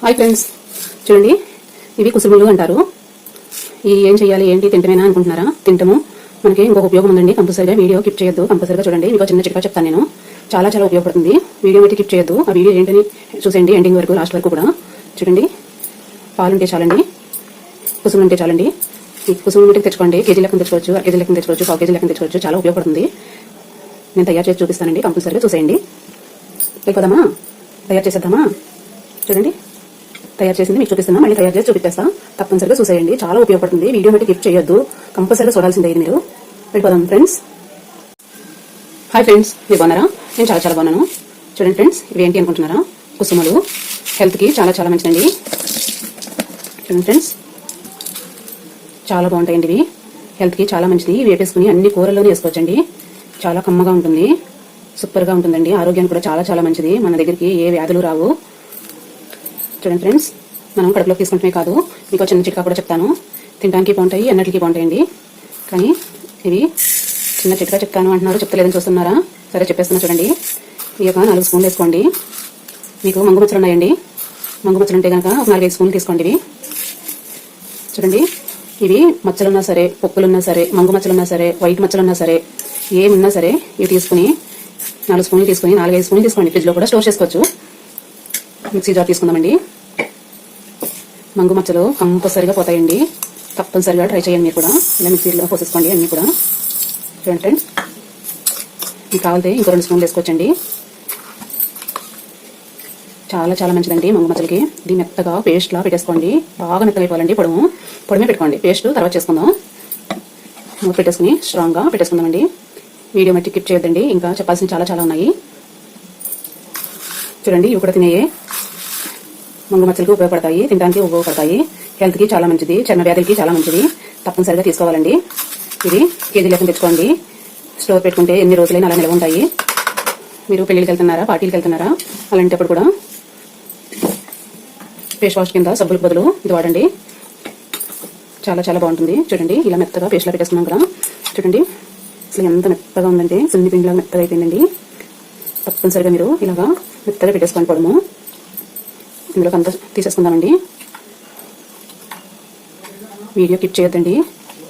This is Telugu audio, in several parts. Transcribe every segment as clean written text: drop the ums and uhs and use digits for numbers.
హాయ్ ఫ్రెండ్స్, చూడండి ఇవి కుసుములు అంటారు. ఈ ఏం చేయాలి ఏంటి తింటమేనా అనుకుంటున్నారా? తింటము మనకి ఇంకొక ఉపయోగం ఉందండి. కంపల్సరీగా వీడియో కిప్ చేయొద్దు. కంపల్సరీగా చూడండి. మీకు చిన్న చిట్కా చెప్తాను నేను. చాలా చాలా ఉపయోగపడుతుంది. వీడియో అయితే కిప్ చేయొద్దు. ఆ వీడియో ఏంటని చూసేయండి ఎండింగ్ వరకు, లాస్ట్ వరకు కూడా చూడండి. పాలు ఉంటే చాలండి, కుసుములు ఉంటే చాలండి. ఈ కుసుములు ఉంటే తెచ్చుకోండి. కేజీ లెక్కన తెచ్చుకోవచ్చు, అర కేజీ లెక్కన తెచ్చుకోవచ్చు, పావు కేజీ లెక్కన తెచ్చుకోవచ్చు. చాలా ఉపయోగపడుతుంది. నేను తయారు చేసి చూపిస్తానండి. కంపల్సరీగా చూసేయండి. వెళ్ళిపోదామా? తయారు చేసేద్దామా? చూడండి, తయారు చేసింది మీకు చూపిస్తున్నా. మళ్ళీ తయారు చేసి చూపిస్తా. తప్పనిసరిగా చూసేయండి. చాలా ఉపయోగపడుతుంది. వీడియో బట్టి గిఫ్ట్ చేయొద్దు. కంపల్సరీగా చూడాల్సిందే ఇది మీరు. వెళ్ళిపోదాం ఫ్రెండ్స్. హాయ్ ఫ్రెండ్స్, మీరు బాగున్నారా? నేను చాలా చాలా బాగున్నాను. చూడండి ఫ్రెండ్స్, ఇవి ఏంటి అనుకుంటున్నారా? కుసుమలు. హెల్త్కి చాలా చాలా మంచిదండి. చూడండి ఫ్రెండ్స్, చాలా బాగుంటాయండి ఇవి. హెల్త్కి చాలా మంచిది. వేపేసుకుని అన్ని కూరల్లోనే వేసుకోవచ్చండి. చాలా కమ్మగా ఉంటుంది, సూపర్గా ఉంటుందండి. ఆరోగ్యానికి కూడా చాలా చాలా మంచిది. మన దగ్గరికి ఏ వ్యాధులు రావు. చూడండి ఫ్రెండ్స్, మనం కడుపులోకి తీసుకుంటమే కాదు, మీకు చిన్న చిట్కా కూడా చెప్తాను. తినడానికి బాగుంటాయి, అన్నిటికీ బాగుంటాయండి. కానీ ఇవి చిన్న చిట్కా చెప్తాను అంటున్నారు, చెప్తలేదని చూస్తున్నారా? సరే చెప్పేస్తున్నా. చూడండి, ఈ యొక్క 4 స్పూన్లు వేసుకోండి. మీకు మంగు మచ్చలు ఉన్నాయండి, మంగు మచ్చలు ఉంటే కనుక ఒక 4-5 స్పూన్లు తీసుకోండి. ఇవి చూడండి, ఇవి మచ్చలున్నా సరే, పొక్కులున్నా సరే, మంగు మచ్చలున్నా సరే, వైట్ మచ్చలున్నా సరే, ఏమున్నా సరే ఇవి తీసుకుని 4 స్పూన్లు తీసుకుని 4-5 స్పూన్లు తీసుకోండి. ఫ్రిడ్జ్లో కూడా స్టోర్ చేసుకోవచ్చు. మిక్సీ జార్ తీసుకుందామండి. మంగు మచ్చలు కంపల్సరీగా పోతాయండి. తప్పనిసరిగా ట్రై చేయండి మీరు కూడా. ఇలా మిక్సీలో పోసేసుకోండి అన్నీ కూడా. చూడండి ఫ్రెండ్స్, మీకు కావాలితే ఇంకో 2 స్పూన్లు వేసుకోవచ్చండి. చాలా చాలా మంచిదండి మంగు మచ్చలకి. ఇది మెత్తగా పేస్ట్లా పెట్టేసుకోండి. బాగా మెత్తగా అయిపోవాలండి. పొడమే పెట్టుకోండి. పేస్ట్ తర్వాత చేసుకుందాం. మూత పెట్టేసుకుని స్ట్రాంగ్గా పెట్టేసుకుందామండి. వీడియో మట్టి కిప్ చేయొద్దండి. ఇంకా చెప్పాల్సినవి చాలా చాలా ఉన్నాయి. చూడండి, ఇవి కూడా తినేయే. మంగు మచ్చలకి ఉపయోగపడతాయి, తినడానికి ఉపయోగపడతాయి. హెల్త్కి చాలా మంచిది, చర్మ వ్యాధులకి చాలా మంచిది. తప్పనిసరిగా తీసుకోవాలండి. ఇది కేజీ లెక్కన తెచ్చుకోండి. స్టోర్ పెట్టుకుంటే ఎన్ని రోజులైనా అలా నిల్వ ఉంటాయి. మీరు పెళ్ళిళ్ళకి వెళ్తున్నారా, పార్టీలకు వెళ్తున్నారా, అలాంటప్పుడు కూడా ఫేస్ వాష్ కింద సబ్బులకు బదులు ఇది వాడండి. చాలా చాలా బాగుంటుంది. చూడండి, ఇలా మెత్తగా పేస్ట్లా పెట్టేస్తున్నాం కదా. చూడండి, అసలు ఎంత మెత్తగా ఉందంటే సున్ని పిండిలాగా మెత్తగా అయిపోయిందండి. తప్పనిసరిగా మీరు ఇలాగా మెత్తగా పెట్టేసుకోండి. పొడము ఇందులోకి అంతా తీసేసుకుందామండి. వీడియో కిప్ చేయొద్దండి.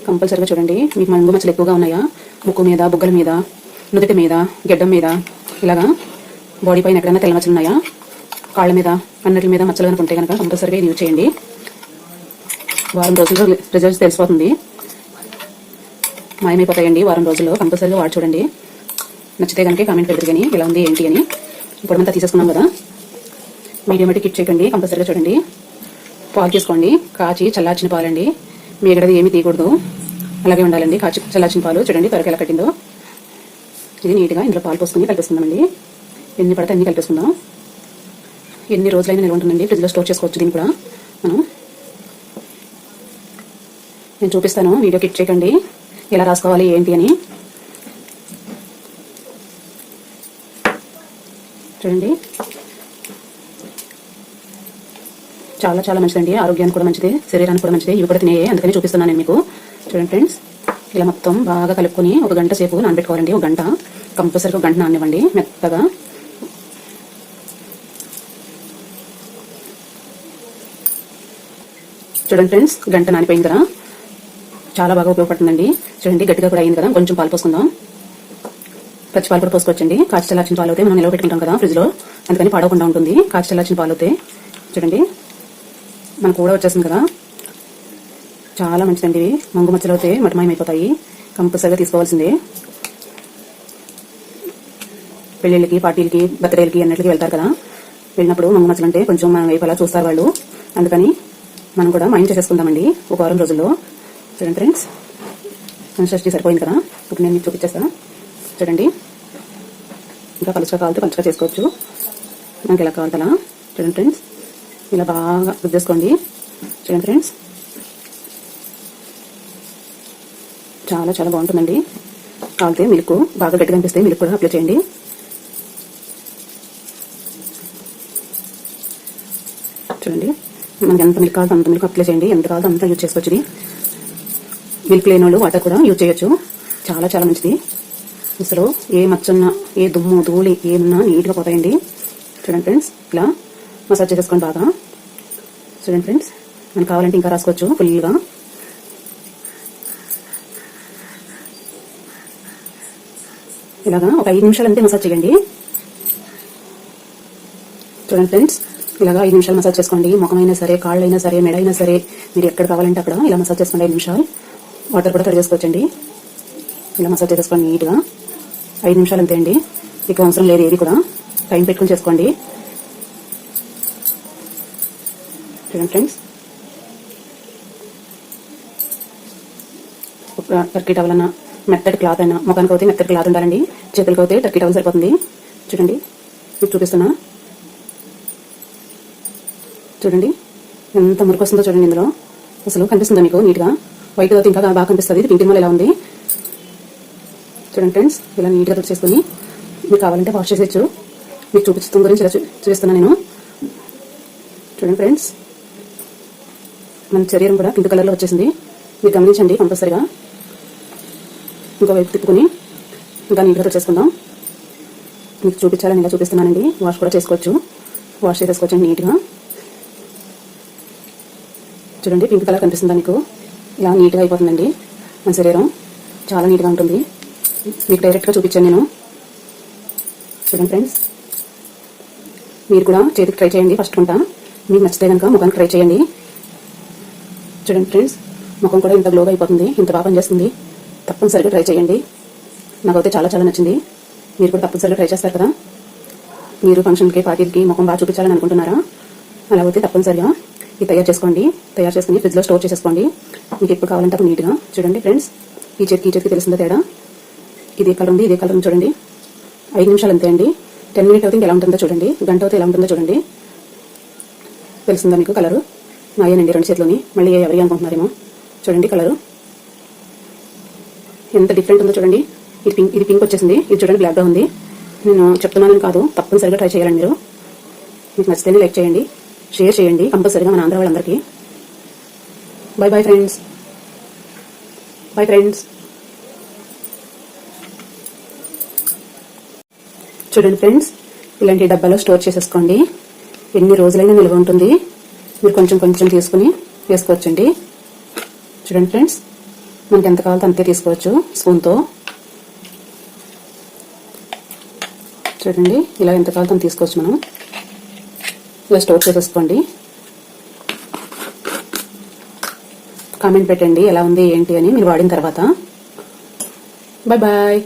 కంపల్సరిగా చూడండి. మీకు మంగు మచ్చలు ఎక్కువగా ఉన్నాయా? ముక్కు మీద, బుగ్గల మీద, నుదుటి మీద, గెడ్డం మీద, ఇలాగా బాడీ పైన ఎక్కడైనా తెల్ల మచ్చలు ఉన్నాయా? కాళ్ళ మీద, అన్నిటి మీద మచ్చలు కనుక ఉంటే కనుక కంపల్సరిగా ఇది యూజ్ చేయండి. వారం రోజుల్లో రిజల్ట్స్ తెలిసిపోతుంది. మాయమైపోతాయండి వారం రోజుల్లో. కంపల్సరిగా వాడి చూడండి. నచ్చితే కనుక కామెంట్ పెడతారు కానీ ఇలా ఉంది ఏంటి అని. ఇప్పుడు అంతా తీసేసుకున్నాం కదా. వీడియో బట్టి కిట్ చేయకండి. కంపల్సరీగా చూడండి. పాలు తీసుకోండి. కాచి చల్లార్చిన పాలండి. మీగడది ఏమీ తీయకూడదు, అలాగే ఉండాలండి. కాచి చల్లార్చిన పాలు. చూడండి త్వరగా ఎలా కట్టిందో. ఇది నీట్గా ఇందులో పాలు పోసుకుని కలిపేసుకుందామండి. ఎన్ని పడితే అన్ని కలిపేసుకుందాం. ఎన్ని రోజులైనా నిల్వ ఉంటుందండి. ఫ్రిడ్జ్లో స్టోర్ చేసుకోవచ్చు. దీన్ని కూడా మనం నేను చూపిస్తాను. వీడియో కిట్ చేయకండి ఎలా రాసుకోవాలి ఏంటి అని. చూడండి, చాలా చాలా మంచిదండి. ఆరోగ్యానికి కూడా మంచిది, శరీరానికి కూడా మంచిది. ఇవి కూడా తినే, అందుకని చూపిస్తున్నాను నేను మీకు. చూడండి ఫ్రెండ్స్, ఇలా మొత్తం బాగా కలుపుకొని 1 గంట సేపు నానబెట్టుకోవాలండి. 1 గంట కంపల్సరీగా 1 గంట నాననివ్వండి మెత్తగా. చూడండి ఫ్రెండ్స్, 1 గంట నానిపోయింది కదా. చాలా బాగా ఉపయోగపడుతుందండి. చూడండి, గట్టిగా కూడా అయింది కదా. కొంచెం పాలు పోసుకుందాం. పచ్చి పాలు కూడా పోసుకోవచ్చండి. కాచి చల్లార్చిన పాలు అయితే మనం నిల్వ పెట్టుకుంటాం కదా ఫ్రిడ్జ్లో, అందుకని పాడవకుండా ఉంటుంది. కాచి చల్లార్చిన పాలు అయితే చూడండి మనకు కూడా వచ్చేసింది కదా. చాలా మంచిదండి. ఇవి మంగు మచ్చలు అయితే మటమాయమైపోతాయి. కంపల్సరీగా తీసుకోవాల్సిందే. పెళ్ళిళ్ళకి, పార్టీలకి, బర్త్డేలకి అన్నిటికీ వెళ్తారు కదా. వెళ్ళినప్పుడు మంగు మచ్చలు అంటే కొంచెం మన వైపు అలా చూస్తారు వాళ్ళు. అందుకని మనం కూడా మైండ్ చేసేసుకుందామండి ఒక వారం రోజుల్లో. చూడండి ఫ్రెండ్స్, కన్సిస్టెన్సీ సరిపోయింది కదా. ఇప్పుడు నేను మీకు చూపించేస్తాను. చూడండి, ఇంకా పలుచగా కావాలితే పలుచగా చేసుకోవచ్చు. మనకి ఎలా కావాలి అలా. చూడండి ఫ్రెండ్స్, ఇలా బాగా రుద్దేసుకోండి. చూడండి ఫ్రెండ్స్, చాలా చాలా బాగుంటుందండి. కావాలితే మిల్క్ బాగా గట్టిగా అనిపిస్తే మిల్క్ కూడా అప్లై చేయండి. చూడండి, మనకి ఎంత మిల్క్ కావాలో అంత మిల్క్ అప్లై చేయండి. ఎంత కావాలో అంత యూజ్ చేసుకోవచ్చు. ఇది మిల్క్ లేని వాళ్ళు వాటర్ కూడా యూజ్ చేయొచ్చు. చాలా చాలా మంచిది. అసలు ఏ మచ్చున్నా, ఏ దుమ్ము ధూళి ఏమున్నా నీట్గా పోతాయండి. చూడండి ఫ్రెండ్స్, ఇలా మసాజ్ చేసేసుకోండి బాగా. చూడండి ఫ్రెండ్స్, మనకు కావాలంటే ఇంకా రాసుకోవచ్చు ఫుల్గా. ఇలాగా ఒక 5 నిమిషాలు అంతే మసాజ్ చేయండి. చూడండి ఫ్రెండ్స్, ఇలాగా 5 నిమిషాలు మసాజ్ చేసుకోండి. ముఖమైనా సరే, కాళ్ళైనా సరే, మెడైనా సరే, మీరు ఎక్కడ కావాలంటే అక్కడ ఇలా మసాజ్ చేసుకోండి. 5 నిమిషాలు. వాటర్ కూడా కడిగేసుకోవచ్చండి. ఇలా మసాజ్ చేసుకోండి నీట్గా. 5 నిమిషాలు అంతే అండి, ఎక్కువ అవసరం లేదు. ఏది కూడా టైం పెట్టుకుని చేసుకోండి. చూడండి ఫ్రెండ్స్, టర్కీ టవల్ అన్న, మెత్తటి క్లాత్ అయినా, ముఖానికి అయితే మెత్తటి క్లాత్ ఉండాలండి, చేతులకు అయితే టర్కీ టవల్ సరిపోతుంది. చూడండి, మీకు చూపిస్తున్నా. చూడండి ఎంత మురికి వస్తుందో చూడండి. ఇందులో అసలు కనిపిస్తుందా మీకు నీట్గా? వైట్ అయితే ఇంకా బాగా కనిపిస్తుంది. ఇది పింక్ మళ్ళీ ఎలా ఉంది చూడండి ఫ్రెండ్స్. ఇలా నీట్గా తుడిచేసుకుని మీకు కావాలంటే వాష్ చేసేయచ్చు. మీకు చూపిస్తుంది గురించి ఇలా చూపిస్తున్నాను నేను. చూడండి ఫ్రెండ్స్, మన శరీరం కూడా పింక్ కలర్లో వచ్చేసింది. మీరు గమనించండి కంపల్సరిగా. ఇంకో వైపు తిప్పుకుని ఇంకా నీట్గా తుడిచేసుకుందాం. మీకు చూపించాలని ఇలా చూపిస్తున్నానండి. వాష్ కూడా చేసుకోవచ్చు, వాష్ చేసేసుకోవచ్చు నీట్గా. చూడండి పింక్ కలర్ కనిపిస్తుందా మీకు? ఇలా నీట్గా అయిపోతుందండి మన శరీరం, చాలా నీట్గా ఉంటుంది. మీకు డైరెక్ట్గా చూపించాను నేను. చూడండి ఫ్రెండ్స్, మీరు కూడా చేతికి ట్రై చేయండి ఫస్ట్ కొంట. మీకు నచ్చితే కనుక ముఖానికి ట్రై చేయండి. చూడండి ఫ్రెండ్స్, ముఖం కూడా ఇంత గ్లోగా అయిపోతుంది, ఇంత బాగా పనిచేస్తుంది. తప్పనిసరిగా ట్రై చేయండి. నాకైతే చాలా చాలా నచ్చింది. మీరు కూడా తప్పనిసరిగా ట్రై చేస్తారు కదా. మీరు ఫంక్షన్కి, పార్టీకి ముఖం బాగా చూపించాలని అనుకుంటున్నారా? అలా అయితే తప్పనిసరిగా ఇది తయారు చేసుకోండి. తయారు చేసుకుని ఫ్రిడ్జ్లో స్టోర్ చేసేసుకోండి. మీకు ఎప్పుడు కావాలంటే అప్పుడు నీట్గా. చూడండి ఫ్రెండ్స్, ఈ చేతికి తెలిసిందో తేడా. ఇదే కలర్ ఉంది, ఇదే కలర్ ఉంది. చూడండి 5 నిమిషాలు అంతే అండి. 10 మినిట్ అవుతుంది ఎలా ఉంటుందో చూడండి. గంట అవుతే ఎలా ఉంటుందో చూడండి. తెలిసిందా మీకు కలరు? నాయేనండి 2 చేతిలోని. మళ్ళీ ఎవరి అనుకుంటున్నారేమో. చూడండి కలరు ఎంత డిఫరెంట్ ఉందో చూడండి. ఇది పింక్ వచ్చేసింది. ఇది చూడండి బ్లాక్గా ఉంది. నేను చెప్తున్నానని కాదు, తప్పనిసరిగా ట్రై చేయాలండి మీరు. మీకు నచ్చితేనే లైక్ చేయండి, షేర్ చేయండి కంపల్సరిగా మన ఆంధ్ర వాళ్ళందరికీ. By bye friends, bye friends. చూడండి ఫ్రెండ్స్, ఇలాంటి డబ్బాలో స్టోర్ చేసేసుకోండి. ఎన్ని రోజులైనా నిల్వ ఉంటుంది. మీరు కొంచెం కొంచెం తీసుకుని వేసుకోవచ్చండి. చూడండి ఫ్రెండ్స్, మనకి ఎంత కావాలో అంతే తీసుకోవచ్చు స్పూన్తో. చూడండి, ఇలా ఎంత కావాలో అంత తీసుకోవచ్చు మనం. ఇలా స్టోర్ చేసేసుకోండి. కామెంట్ పెట్టండి ఎలా ఉంది ఏంటి అని మీరు వాడిన తర్వాత. Bye bye.